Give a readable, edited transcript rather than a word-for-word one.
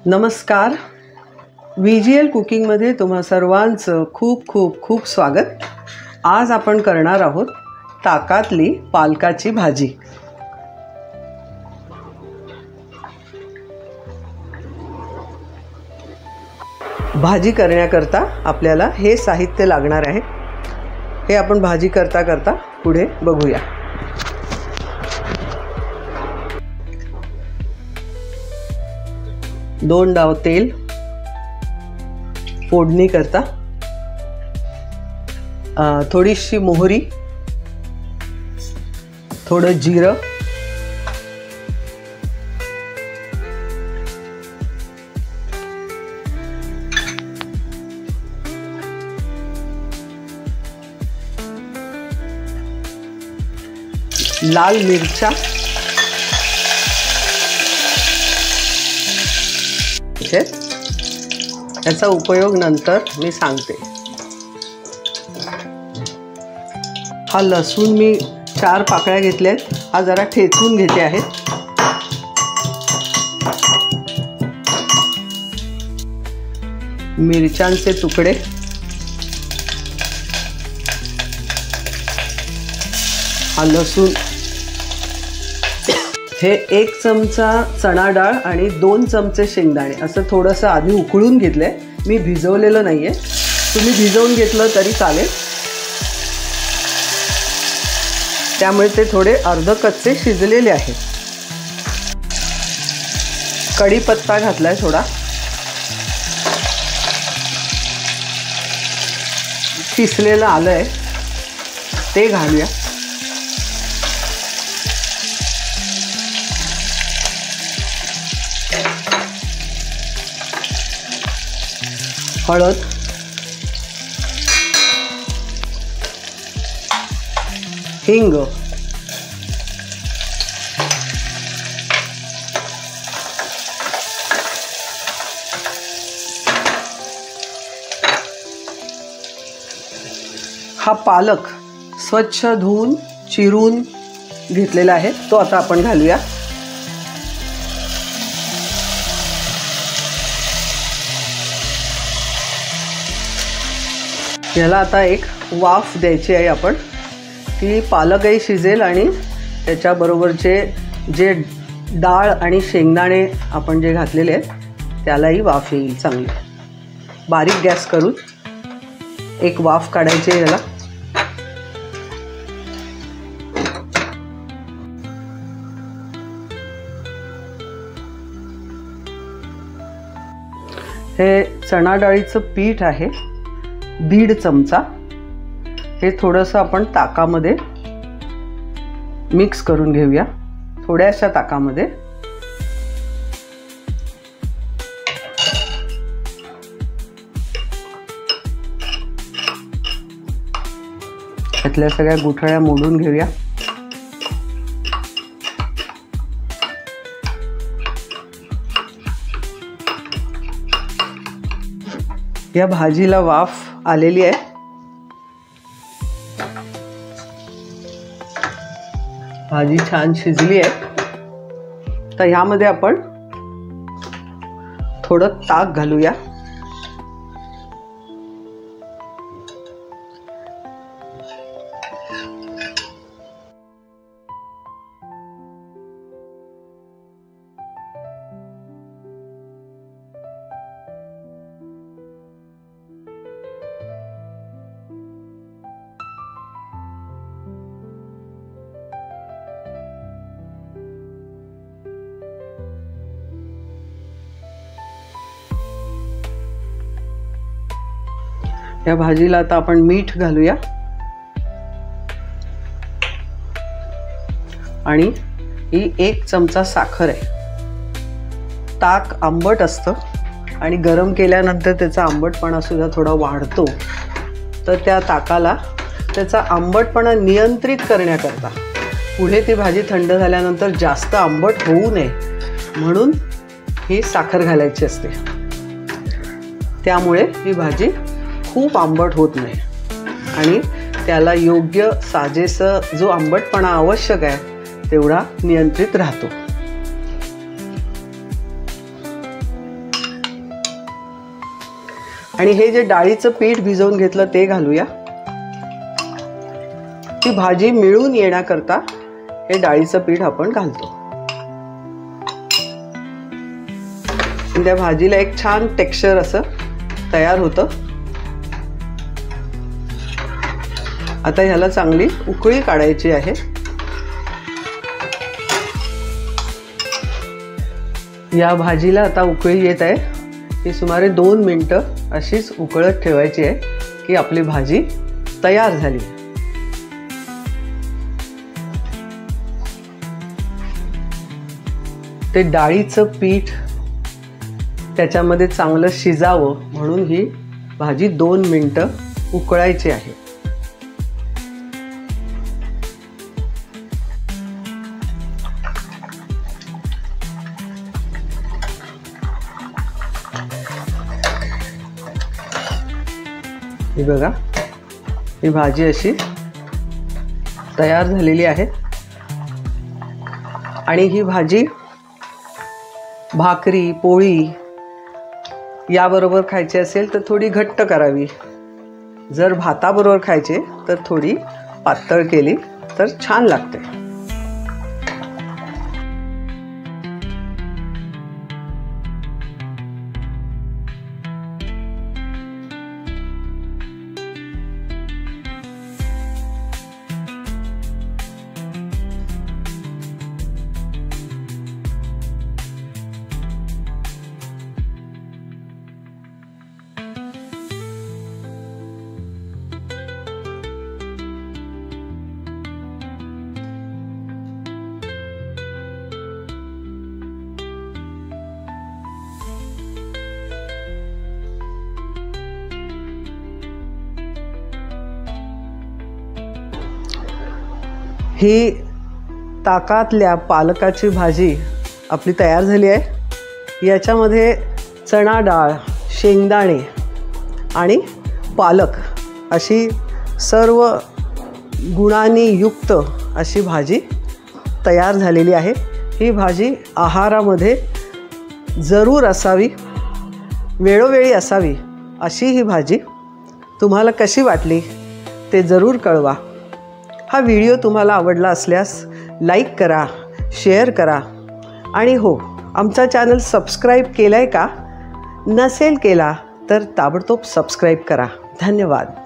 नमस्कार. VGL कुकिंगमध्ये तुम्हा सर्वांचं खूप खूप खूप स्वागत. आज आपण करणार आहोत ताकातली पालकाची भाजी. भाजी करण्याकरता आपल्याला हे साहित्य लागणार आहे. हे आपण भाजी करता करता पुढे बघूया. दोन डाव तेल फोडणी करता, थोडीशी मोहरी, थोडं जिरं, लाल मिरच्या, याचा उपयोग नंतर मी सांगते. हा लसूण मी 4 पाकळ्या घेतल्यात. हा जरा ठेचून घेते आहे. मिरच्यांचे तुकडे, हा लसूण, हे 1 चमचा चणा डाळ आणि 2 चमचे शेंगदाणे असं थोडंसं आधी उकळून घेतलंय. मी भिजवलेलं नाहीये, तुम्ही भिजवून घेतलं तरी चालेल. त्यामुळे ते थोडे अर्ध कच्चे शिजलेले आहेत. कढीपत्ता घातलाय थोडा, किसलेलं आलं आहे ते घालूया. हळद, हिंग, हा पालक स्वच्छ धुवून चिरून घेतलेला आहे तो आता आपण घालूया. याला आता एक वाफ द्यायची आहे आपण, की पालकही शिजेल आणि त्याच्याबरोबरचे जे डाळ आणि शेंगदाणे आपण जे घातलेले आहेत त्यालाही वाफ येईल चांगली. बारीक गॅस करून एक वाफ काढायची आहे याला. हे चणा डाळीचं पीठ आहे 1.5 चमचा. हे थोडंसं आपण ताकामध्ये मिक्स करून घेऊया, थोड्याशा ताकामध्ये. यातल्या सगळ्या गुठळ्या मोडून घेऊया. या भाजीला वाफ आलेली आहे. भाजी छान शिजली आहे. तर ह्यामध्ये आपण थोडं ताक घालूया. या भाजीला आता आपण मीठ घालूया आणि ही 1 चमचा साखर आहे. ताक आंबट असतं आणि गरम केल्यानंतर त्याचा आंबटपणा सुद्धा थोडा वाढतो. तर त्या ताकाला त्याचा आंबटपणा नियंत्रित करण्याकरता पुढे ती भाजी थंड झाल्यानंतर जास्त आंबट होऊ नये म्हणून ही साखर घालायची असते. त्यामुळे ही भाजी खूप आंबट होत नाही आणि त्याला योग्य साजेसा जो आंबटपणा आवश्यक आहे तेवढा नियंत्रित राहतो. आणि हे जे डाळीचं पीठ भिजवून घेतलं ते घालूया. ती भाजी मिळून येण्याकरता हे डाळीचं पीठ आपण घालतो. त्या भाजीला एक छान टेक्स्चर असं तयार होतं. आता ह्याला चांगली उकळी काढायची आहे. या भाजीला आता उकळी येत आहे. ही सुमारे 2 मिनिटं अशीच उकळत ठेवायची आहे की आपली भाजी तयार झाली. ते डाळीचं पीठ त्याच्यामध्ये चांगलं शिजावं म्हणून ही भाजी 2 मिनिटं उकळायची आहे. ही बघा, ही भाजी अशी तयार झालेली आहे. आणि ही भाजी भाकरी पोळी याबरोबर खायची असेल तर थोडी घट्ट करावी. जर भाताबरोबर खायचे तर थोडी पातळ केली तर छान लागते. ही ताकातल्या पालकाची भाजी आपली तयार झाली आहे. याच्यामध्ये चणा डाळ, शेंगदाणे आणि पालक अशी सर्व गुणांनी युक्त अशी भाजी तयार झालेली आहे. ही भाजी आहारामध्ये जरूर असावी, वेळोवेळी असावी अशी ही भाजी. तुम्हाला कशी वाटली ते जरूर कळवा. हा व्हिडिओ तुम्हाला आवडला असल्यास लाईक करा, शेअर करा आणि हो, आमचा चॅनल सबस्क्राईब केला आहे का? नसेल केला तर ताबडतोब सबस्क्राईब करा. धन्यवाद.